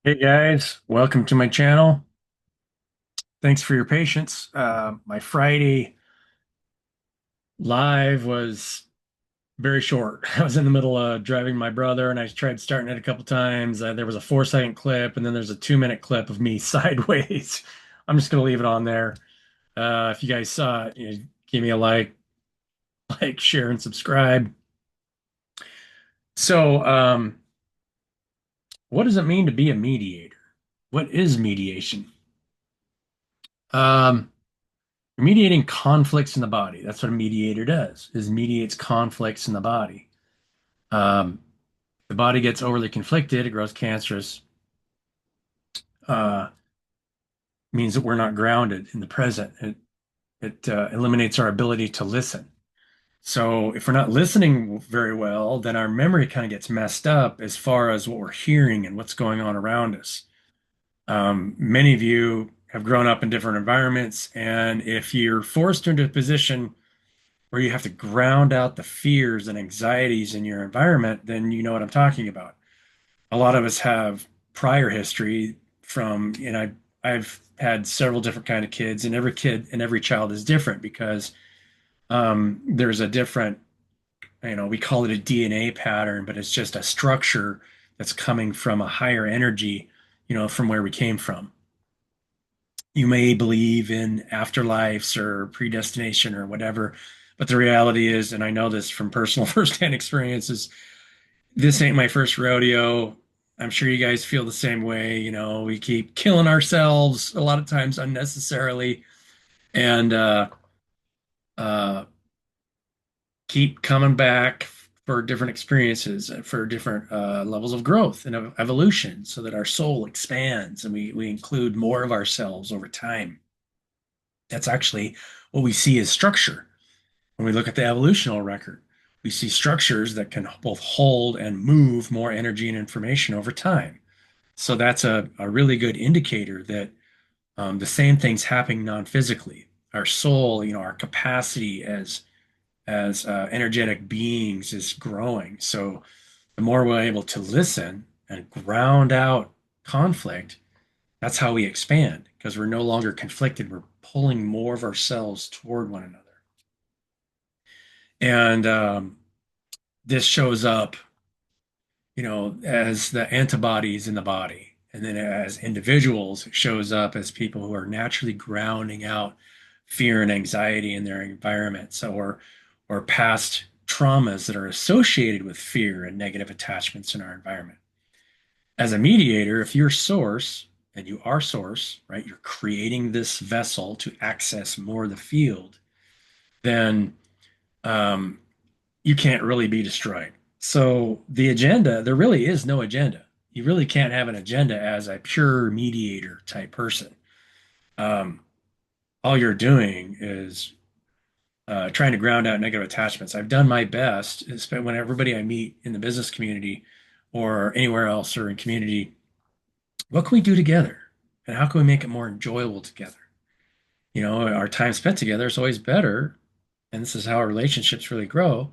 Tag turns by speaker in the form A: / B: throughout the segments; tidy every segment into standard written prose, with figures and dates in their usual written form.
A: Hey guys, welcome to my channel. Thanks for your patience. My Friday live was very short. I was in the middle of driving my brother and I tried starting it a couple times. There was a 4 second clip and then there's a 2 minute clip of me sideways. I'm just going to leave it on there. If you guys saw it, give me a like, share, and subscribe. So, what does it mean to be a mediator? What is mediation? Um, Mediating conflicts in the body. That's what a mediator does, is mediates conflicts in the body. Um, the body gets overly conflicted, it grows cancerous, uh, means that we're not grounded in the present. It eliminates our ability to listen. So if we're not listening very well, then our memory kind of gets messed up as far as what we're hearing and what's going on around us. Many of you have grown up in different environments, and if you're forced into a position where you have to ground out the fears and anxieties in your environment, then you know what I'm talking about. A lot of us have prior history from, I've had several different kind of kids, and every kid and every child is different because there's a different, we call it a DNA pattern, but it's just a structure that's coming from a higher energy, from where we came from. You may believe in afterlives or predestination or whatever, but the reality is, and I know this from personal firsthand experiences, this ain't my first rodeo. I'm sure you guys feel the same way. We keep killing ourselves a lot of times unnecessarily and uh, keep coming back for different experiences, for different levels of growth and of evolution so that our soul expands and we include more of ourselves over time. That's actually what we see as structure. When we look at the evolutional record, we see structures that can both hold and move more energy and information over time. So that's a really good indicator that the same thing's happening non-physically. Our soul, our capacity as energetic beings is growing. So the more we're able to listen and ground out conflict, that's how we expand because we're no longer conflicted. We're pulling more of ourselves toward one another. And this shows up, as the antibodies in the body. And then as individuals, it shows up as people who are naturally grounding out fear and anxiety in their environment. So, or past traumas that are associated with fear and negative attachments in our environment. As a mediator, if you're source, and you are source, right, you're creating this vessel to access more of the field, then um, you can't really be destroyed. So the agenda, there really is no agenda. You really can't have an agenda as a pure mediator type person. Um, all you're doing is trying to ground out negative attachments. I've done my best, when everybody I meet in the business community or anywhere else or in community, what can we do together? And how can we make it more enjoyable together? Our time spent together is always better. And this is how our relationships really grow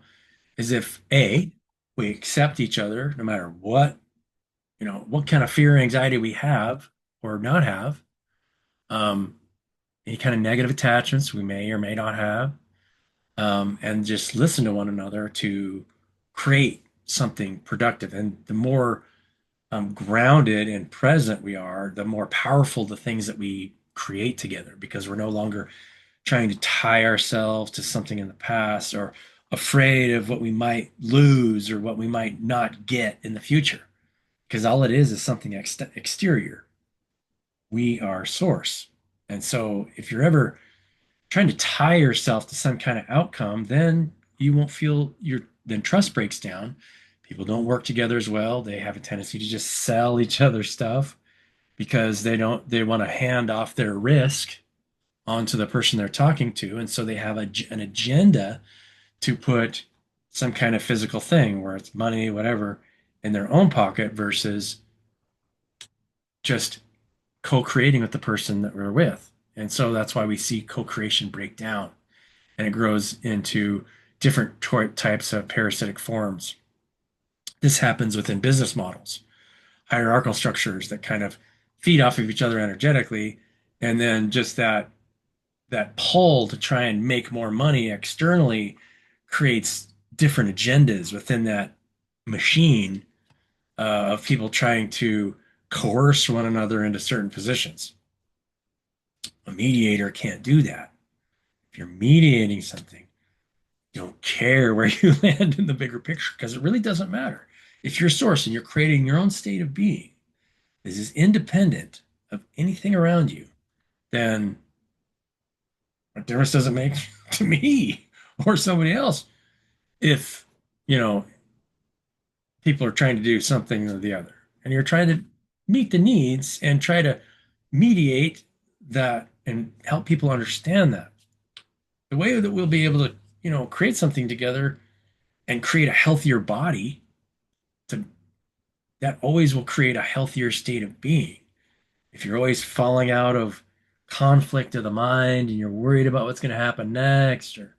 A: is if A, we accept each other no matter what kind of fear or anxiety we have or not have, um, any kind of negative attachments we may or may not have, and just listen to one another to create something productive. And the more grounded and present we are, the more powerful the things that we create together because we're no longer trying to tie ourselves to something in the past or afraid of what we might lose or what we might not get in the future. Because all it is something exterior. We are source. And so if you're ever trying to tie yourself to some kind of outcome, then you won't feel then trust breaks down. People don't work together as well. They have a tendency to just sell each other stuff because they want to hand off their risk onto the person they're talking to. And so they have an agenda to put some kind of physical thing, where it's money, whatever, in their own pocket versus just co-creating with the person that we're with. And so that's why we see co-creation break down and it grows into different types of parasitic forms. This happens within business models. hierarchical structures that kind of feed off of each other energetically, and then just that pull to try and make more money externally creates different agendas within that machine of people trying to coerce one another into certain positions. A mediator can't do that. If you're mediating something, you don't care where you land in the bigger picture because it really doesn't matter. If you're source and you're creating your own state of being, this is independent of anything around you, then what difference does it make to me or somebody else if, you know, people are trying to do something or the other? And you're trying to meet the needs and try to mediate that and help people understand that. The way that we'll be able to, create something together and create a healthier body to that always will create a healthier state of being. If you're always falling out of conflict of the mind and you're worried about what's going to happen next, or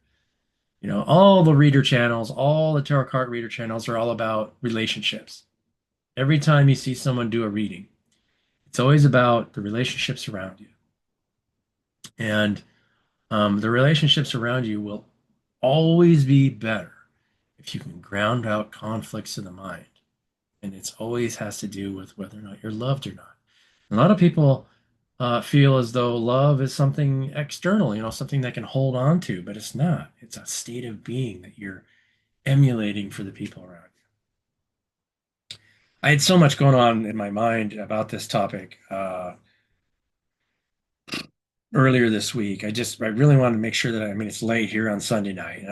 A: all the reader channels, all the tarot card reader channels are all about relationships. Every time you see someone do a reading, it's always about the relationships around you. And the relationships around you will always be better if you can ground out conflicts in the mind. And it's always has to do with whether or not you're loved or not. A lot of people feel as though love is something external, something that can hold on to, but it's not. It's a state of being that you're emulating for the people around you. I had so much going on in my mind about this topic earlier this week. I really wanted to make sure that I mean, it's late here on Sunday night, and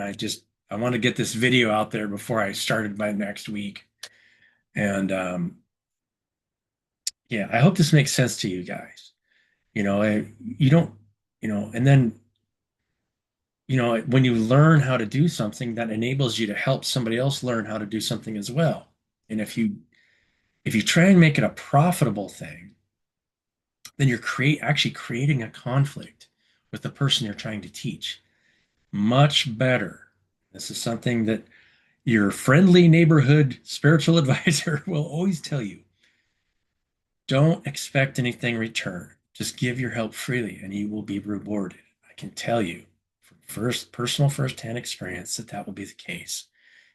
A: I want to get this video out there before I started my next week. And yeah, I hope this makes sense to you guys. You don't, and then when you learn how to do something, that enables you to help somebody else learn how to do something as well. And if you try and make it a profitable thing, then you're actually creating a conflict with the person you're trying to teach. Much better. This is something that your friendly neighborhood spiritual advisor will always tell you. Don't expect anything in return. Just give your help freely and you will be rewarded. I can tell you from personal firsthand experience that will be the case.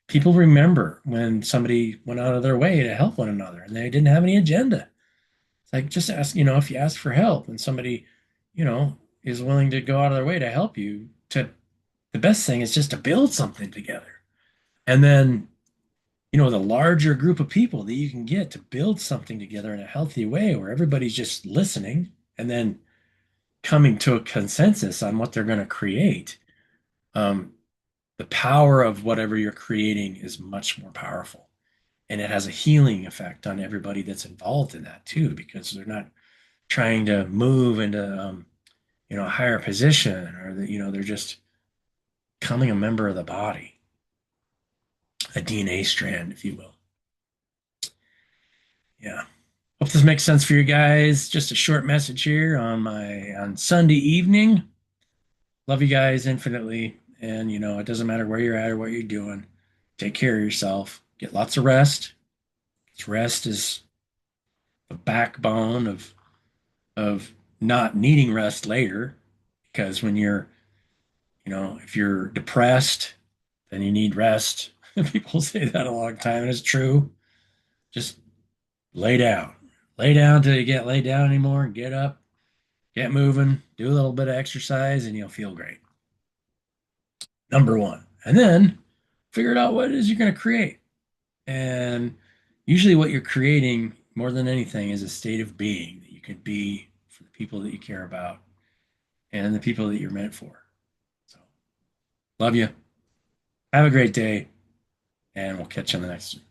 A: People remember when somebody went out of their way to help one another and they didn't have any agenda. It's like just ask, if you ask for help and somebody, is willing to go out of their way to help you, the best thing is just to build something together. And then, the larger group of people that you can get to build something together in a healthy way where everybody's just listening and then coming to a consensus on what they're going to create. Um, the power of whatever you're creating is much more powerful. And it has a healing effect on everybody that's involved in that too, because they're not trying to move into, a higher position or that, they're just becoming a member of the body, a DNA strand, if you will. Yeah. Hope this makes sense for you guys. Just a short message here on Sunday evening. Love you guys infinitely. And it doesn't matter where you're at or what you're doing. Take care of yourself. Get lots of rest. Rest is the backbone of not needing rest later. Because when if you're depressed, then you need rest. People say that a long time, and it's true. Just lay down. Lay down till you can't lay down anymore. Get up, get moving, do a little bit of exercise, and you'll feel great. Number one. And then figure out what it is you're going to create. And usually, what you're creating more than anything is a state of being that you can be for the people that you care about and the people that you're meant for. So, love you. Have a great day, and we'll catch you on the next one.